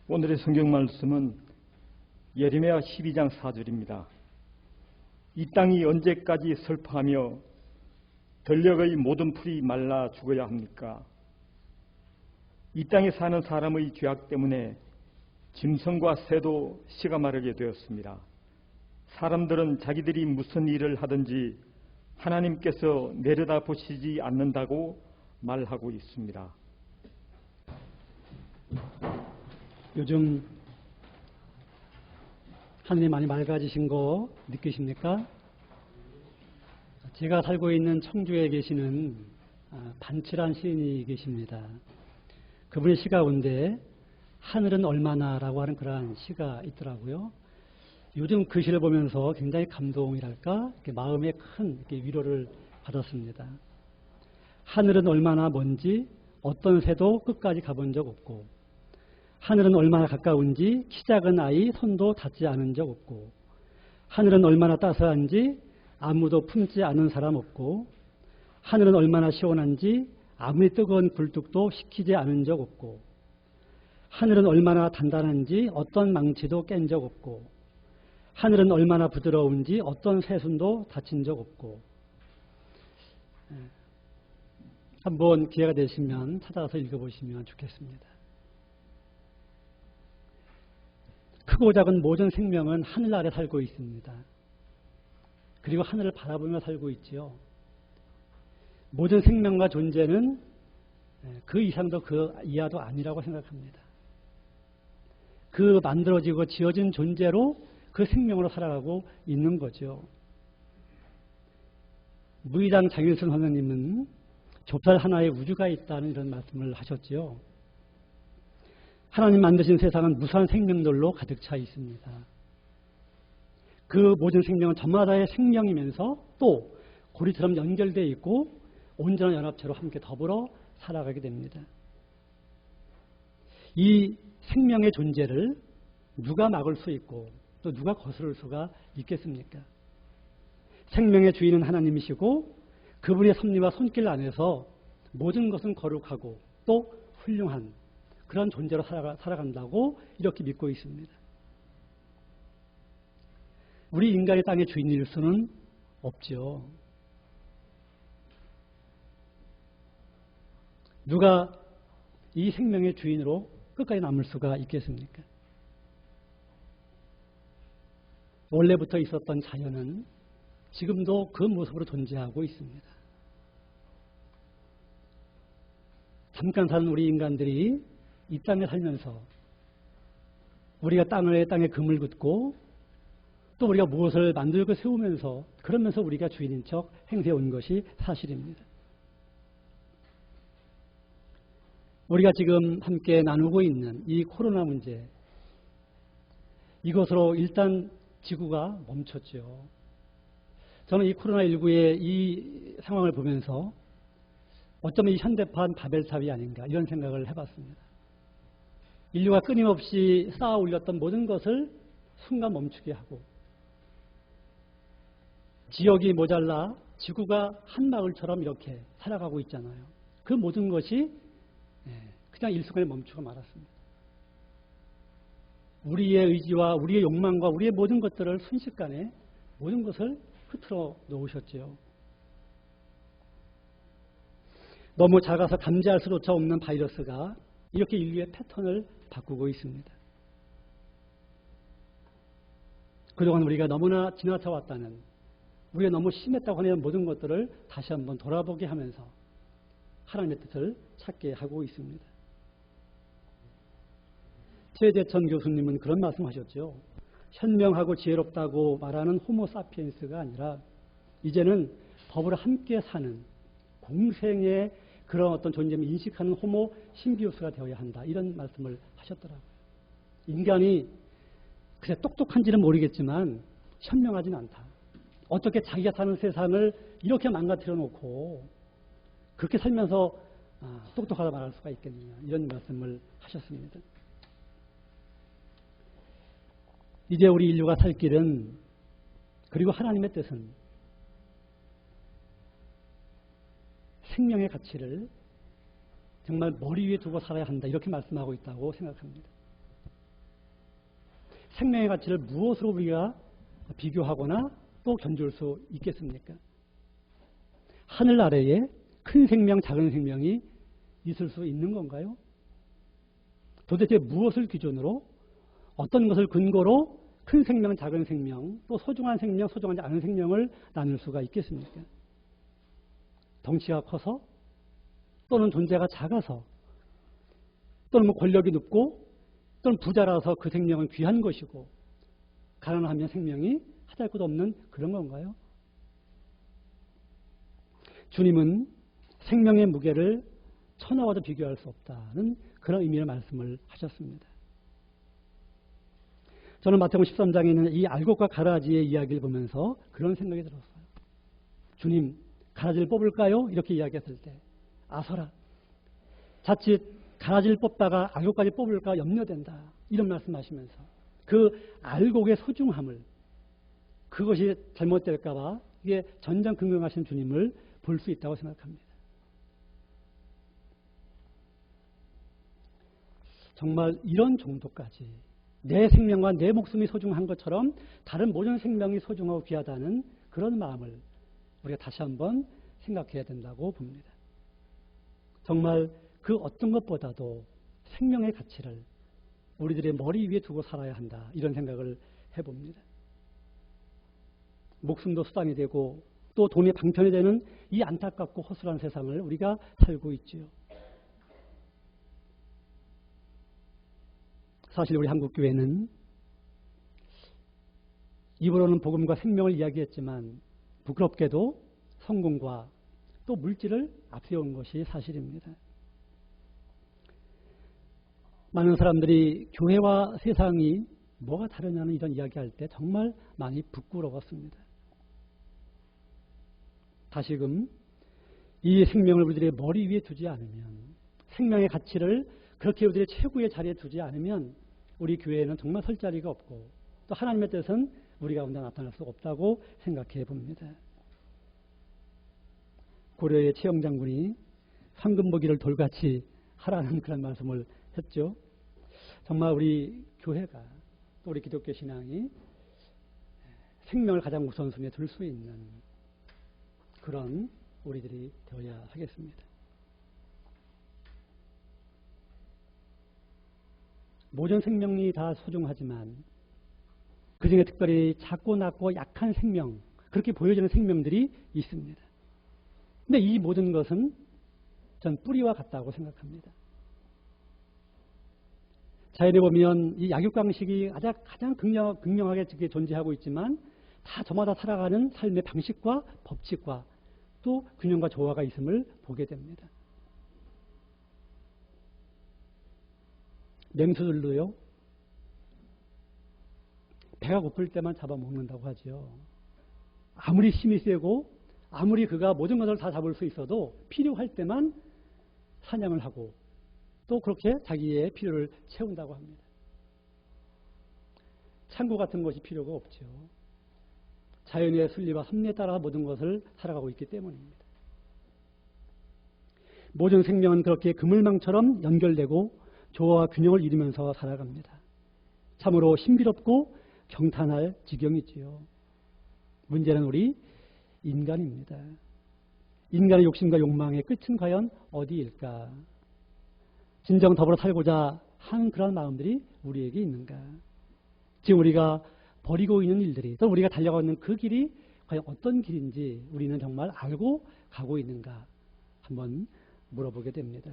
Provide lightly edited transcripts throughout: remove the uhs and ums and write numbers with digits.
오늘의 성경 말씀은 예레미야 12장 4절입니다. 이 땅이 언제까지 슬퍼하며 들녘의 모든 풀이 말라 죽어야 합니까? 이 땅에 사는 사람의 죄악 때문에 짐승과 새도 씨가 마르게 되었습니다. 사람들은 자기들이 무슨 일을 하든지 하나님께서 내려다보시지 않는다고 말하고 있습니다. 요즘 하늘이 많이 맑아지신 거 느끼십니까? 제가 살고 있는 청주에 계시는 반칠한 시인이 계십니다. 그분의 시 가운데 하늘은 얼마나라고 하는 그러한 시가 있더라고요. 요즘 그 시를 보면서 굉장히 감동이랄까 이렇게 마음에 큰 이렇게 위로를 받았습니다. 하늘은 얼마나 먼지 어떤 새도 끝까지 가본 적 없고, 하늘은 얼마나 가까운지 키 작은 아이 손도 닿지 않은 적 없고, 하늘은 얼마나 따스한지 아무도 품지 않은 사람 없고, 하늘은 얼마나 시원한지 아무리 뜨거운 굴뚝도 식히지 않은 적 없고, 하늘은 얼마나 단단한지 어떤 망치도 깬 적 없고, 하늘은 얼마나 부드러운지 어떤 새순도 다친 적 없고. 한번 기회가 되시면 찾아서 읽어보시면 좋겠습니다. 크고 작은 모든 생명은 하늘 아래 살고 있습니다. 그리고 하늘을 바라보며 살고 있지요. 모든 생명과 존재는 그 이상도 그 이하도 아니라고 생각합니다. 그 만들어지고 지어진 존재로 그 생명으로 살아가고 있는 거죠. 무의당 장일순 선생님은 좁쌀 하나에 우주가 있다는 이런 말씀을 하셨지요. 하나님 만드신 세상은 무수한 생명들로 가득 차 있습니다. 그 모든 생명은 저마다의 생명이면서 또 고리처럼 연결되어 있고 온전한 연합체로 함께 더불어 살아가게 됩니다. 이 생명의 존재를 누가 막을 수 있고 또 누가 거스를 수가 있겠습니까? 생명의 주인은 하나님이시고 그분의 섭리와 손길 안에서 모든 것은 거룩하고 또 훌륭한 그런 존재로 살아간다고 이렇게 믿고 있습니다. 우리 인간이 땅의 주인일 수는 없죠. 누가 이 생명의 주인으로 끝까지 남을 수가 있겠습니까? 원래부터 있었던 자연은 지금도 그 모습으로 존재하고 있습니다. 잠깐 사는 우리 인간들이 이 땅에 살면서 우리가 땅에 금을 긋고 또 우리가 무엇을 만들고 세우면서 그러면서 우리가 주인인 척 행세해 온 것이 사실입니다. 우리가 지금 함께 나누고 있는 이 코로나 문제, 이것으로 일단 지구가 멈췄죠. 저는 이 코로나19의 이 상황을 보면서 어쩌면 이 현대판 바벨탑이 아닌가 이런 생각을 해봤습니다. 인류가 끊임없이 쌓아 올렸던 모든 것을 순간 멈추게 하고 지역이 모자라 지구가 한 마을처럼 이렇게 살아가고 있잖아요. 그 모든 것이 그냥 일순간에 멈추고 말았습니다. 우리의 의지와 우리의 욕망과 우리의 모든 것들을 순식간에 모든 것을 흐트러 놓으셨지요. 너무 작아서 감지할 수조차 없는 바이러스가 이렇게 인류의 패턴을 바꾸고 있습니다. 그동안 우리가 너무나 지나쳐왔다는, 우리가 너무 심했다고 하는 모든 것들을 다시 한번 돌아보게 하면서 하나님의 뜻을 찾게 하고 있습니다. 최재천 교수님은 그런 말씀하셨죠. 현명하고 지혜롭다고 말하는 호모 사피엔스가 아니라 이제는 법을 함께 사는 공생의 그런 어떤 존재를 인식하는 호모 심비우스가 되어야 한다. 이런 말씀을 하셨더라고요. 인간이 그래 똑똑한지는 모르겠지만 현명하지는 않다. 어떻게 자기가 사는 세상을 이렇게 망가뜨려 놓고 그렇게 살면서 똑똑하다 말할 수가 있겠느냐. 이런 말씀을 하셨습니다. 이제 우리 인류가 살 길은, 그리고 하나님의 뜻은 생명의 가치를 정말 머리 위에 두고 살아야 한다 이렇게 말씀하고 있다고 생각합니다. 생명의 가치를 무엇으로 우리가 비교하거나 또 견줄 수 있겠습니까? 하늘 아래에 큰 생명, 작은 생명이 있을 수 있는 건가요? 도대체 무엇을 기준으로, 어떤 것을 근거로 큰 생명, 작은 생명, 또 소중한 생명, 소중하지 않은 생명을 나눌 수가 있겠습니까? 덩치가 커서, 또는 존재가 작아서, 또는 뭐 권력이 높고, 또는 부자라서 그 생명은 귀한 것이고, 가난하면 생명이 하잘 것 없는 그런 건가요? 주님은 생명의 무게를 천하와도 비교할 수 없다는 그런 의미의 말씀을 하셨습니다. 저는 마태복음 13장에 있는 이 알곡과 가라지의 이야기를 보면서 그런 생각이 들었어요. 주님, 가라지를 뽑을까요? 이렇게 이야기했을 때, 아서라, 자칫 가라지를 뽑다가 알곡까지 뽑을까 염려된다. 이런 말씀하시면서 그 알곡의 소중함을, 그것이 잘못될까 봐 이게 전전긍긍하신 주님을 볼 수 있다고 생각합니다. 정말 이런 정도까지 내 생명과 내 목숨이 소중한 것처럼 다른 모든 생명이 소중하고 귀하다는 그런 마음을 우리가 다시 한번 생각해야 된다고 봅니다. 정말 그 어떤 것보다도 생명의 가치를 우리들의 머리 위에 두고 살아야 한다, 이런 생각을 해봅니다. 목숨도 수단이 되고 또 돈이 방편이 되는 이 안타깝고 허술한 세상을 우리가 살고 있지요. 사실 우리 한국교회는 입으로는 복음과 생명을 이야기했지만 부끄럽게도 성공과 또 물질을 앞세운 것이 사실입니다. 많은 사람들이 교회와 세상이 뭐가 다르냐는 이런 이야기할 때 정말 많이 부끄러웠습니다. 다시금 이 생명을 우리들의 머리 위에 두지 않으면, 생명의 가치를 그렇게 우리들의 최고의 자리에 두지 않으면 우리 교회에는 정말 설 자리가 없고 또 하나님의 뜻은 우리 가운데 나타날 수 없다고 생각해 봅니다. 고려의 최영 장군이 황금보기를 돌같이 하라는 그런 말씀을 했죠. 정말 우리 교회가 또 우리 기독교 신앙이 생명을 가장 우선순위에 둘 수 있는 그런 우리들이 되어야 하겠습니다. 모든 생명이 다 소중하지만 그중에 특별히 작고 낮고 약한 생명, 그렇게 보여지는 생명들이 있습니다. 근데 이 모든 것은 전 뿌리와 같다고 생각합니다. 자연에 보면 이 약육강식이 가장 극명하게 존재하고 있지만 다 저마다 살아가는 삶의 방식과 법칙과 또 균형과 조화가 있음을 보게 됩니다. 맹수들도요, 배가 고플 때만 잡아먹는다고 하죠. 아무리 힘이 세고 아무리 그가 모든 것을 다 잡을 수 있어도 필요할 때만 사냥을 하고 또 그렇게 자기의 필요를 채운다고 합니다. 창고 같은 것이 필요가 없죠. 자연의 순리와 섭리에 따라 모든 것을 살아가고 있기 때문입니다. 모든 생명은 그렇게 그물망처럼 연결되고 조화와 균형을 이루면서 살아갑니다. 참으로 신비롭고 경탄할 지경이지요. 문제는 우리 인간입니다. 인간의 욕심과 욕망의 끝은 과연 어디일까? 진정 더불어 살고자 하는 그런 마음들이 우리에게 있는가? 지금 우리가 버리고 있는 일들이, 또 우리가 달려가고 있는 그 길이 과연 어떤 길인지 우리는 정말 알고 가고 있는가? 한번 물어보게 됩니다.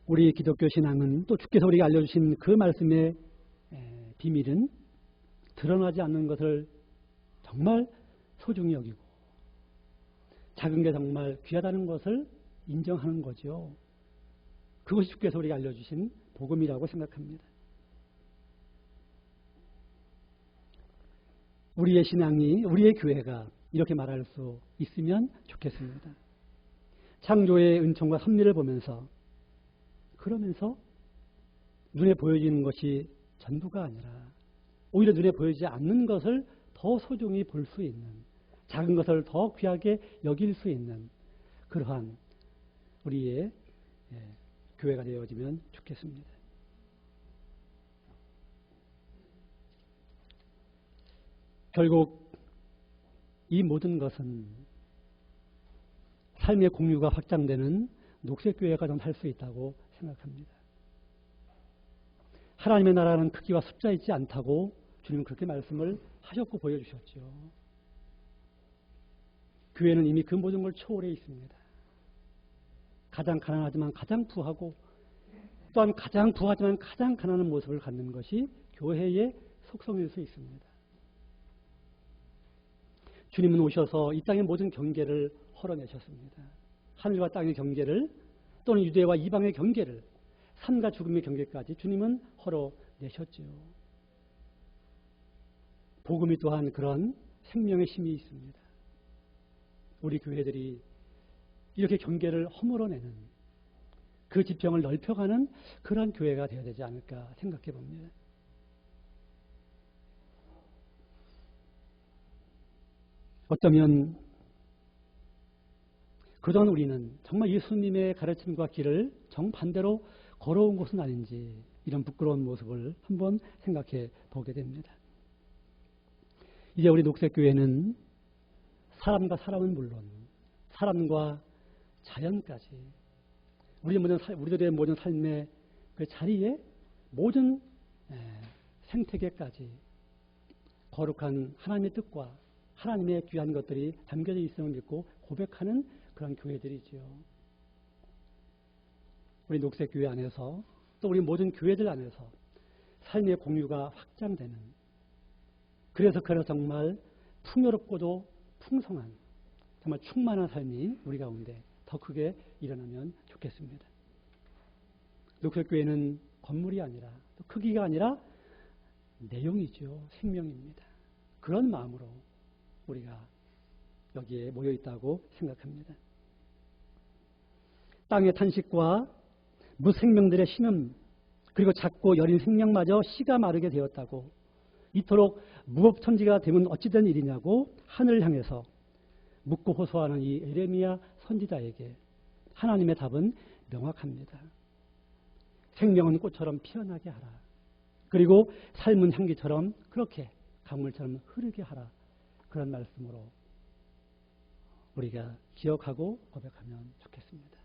우리 기독교 신앙은 또 주께서 우리가 알려주신 그 말씀의 비밀은 드러나지 않는 것을 정말 소중히 여기고 작은 게 정말 귀하다는 것을 인정하는 거죠. 그것이 주께서 우리가 알려주신 복음이라고 생각합니다. 우리의 신앙이, 우리의 교회가 이렇게 말할 수 있으면 좋겠습니다. 창조의 은총과 섭리를 보면서, 그러면서 눈에 보여지는 것이 전부가 아니라 오히려 눈에 보여지지 않는 것을 더 소중히 볼 수 있는, 작은 것을 더 귀하게 여길 수 있는 그러한 우리의 교회가 되어지면 좋겠습니다. 결국 이 모든 것은 삶의 공유가 확장되는 녹색교회가 좀 할 수 있다고 생각합니다. 하나님의 나라는 크기와 숫자 있지 않다고 주님은 그렇게 말씀을 하셨고 보여주셨죠. 교회는 이미 그 모든 걸 초월해 있습니다. 가장 가난하지만 가장 부하고 또한 가장 부하지만 가장 가난한 모습을 갖는 것이 교회의 속성일 수 있습니다. 주님은 오셔서 이 땅의 모든 경계를 헐어내셨습니다. 하늘과 땅의 경계를 또는 유대와 이방의 경계를 삶과 죽음의 경계까지 주님은 헐어내셨죠. 복음이 또한 그런 생명의 힘이 있습니다. 우리 교회들이 이렇게 경계를 허물어내는 그 지평을 넓혀가는 그러한 교회가 되어야 되지 않을까 생각해 봅니다. 어쩌면 그동안 우리는 정말 예수님의 가르침과 길을 정반대로 걸어온 것은 아닌지 이런 부끄러운 모습을 한번 생각해 보게 됩니다. 이제 우리 녹색교회는 사람과 사람은 물론 사람과 자연까지 우리들의 모든 삶의 그 자리에 모든 생태계까지 거룩한 하나님의 뜻과 하나님의 귀한 것들이 담겨져 있음을 믿고 고백하는 그런 교회들이지요. 우리 녹색교회 안에서 또 우리 모든 교회들 안에서 삶의 공유가 확장되는 그래서 정말 풍요롭고도 풍성한 정말 충만한 삶이 우리 가운데 더 크게 일어나면 좋겠습니다. 녹색교회는 건물이 아니라 또 크기가 아니라 내용이죠. 생명입니다. 그런 마음으로 우리가 여기에 모여 있다고 생각합니다. 땅의 탄식과 무생명들의 신음 그리고 작고 여린 생명마저 씨가 마르게 되었다고 이토록 무법천지가 되면 어찌된 일이냐고 하늘을 향해서 묻고 호소하는 이 에레미야 선지자에게 하나님의 답은 명확합니다. 생명은 꽃처럼 피어나게 하라. 그리고 삶은 향기처럼 그렇게 강물처럼 흐르게 하라. 그런 말씀으로 우리가 기억하고 고백하면 좋겠습니다.